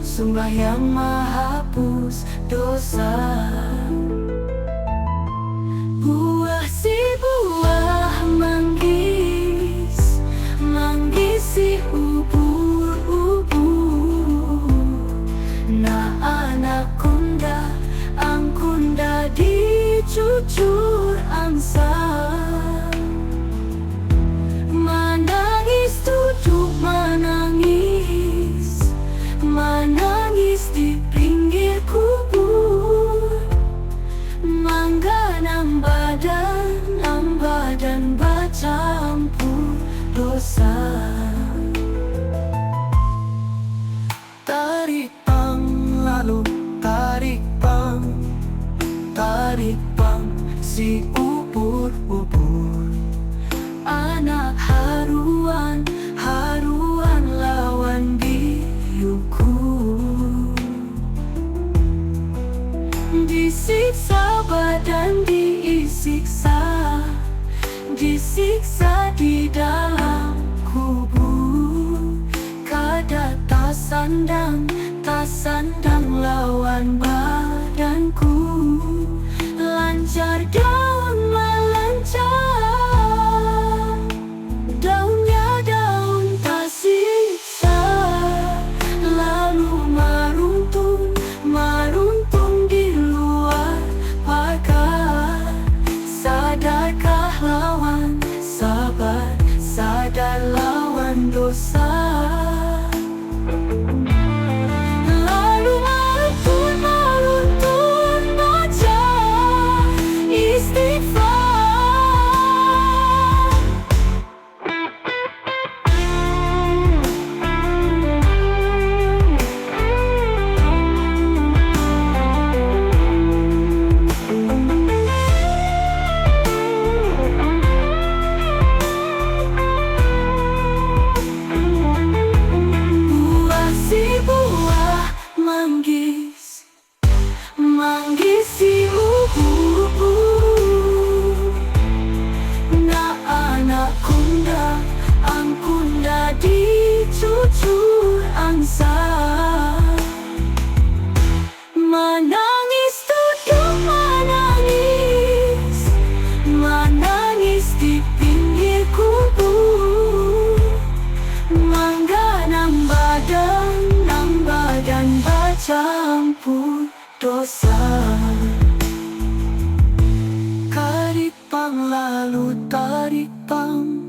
sembahyang menghapus dosa. Buah si buah manggis, manggisi ubur-ubur. Na anaconda, angkunda dicucur angsa. Menangis duduk menangis, menangis di pinggir kubur. Mangga nambadan bercampur dosa. Tarik pang lalu tarik pang si ubur-ubur. Anak haruan lawan biuku. Disiksa badan disiksa di dalam kubur. Kada tak sandang lawan badanku. Lancar daun melancar, daunnya daun tak siksa. Lalu meruntun di luar pagar. Sadarkah lawan sabar, sadar lawan dosa. Lalu meruntun baca istighfar. Buah si buah manggis, manggisi ubur-ubur. Na anaconda, angkunda dicucur angsa. Menangis duduk menangis, menangis di pinggir kubur. Mangga nambadan bercampur dosa. Tarik pang lalu tarik pang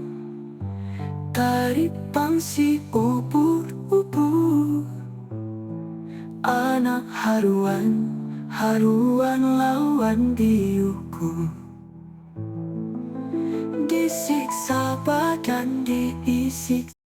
si ubur-ubur. Anak haruan lawan biuku. Disiksa badan disiksa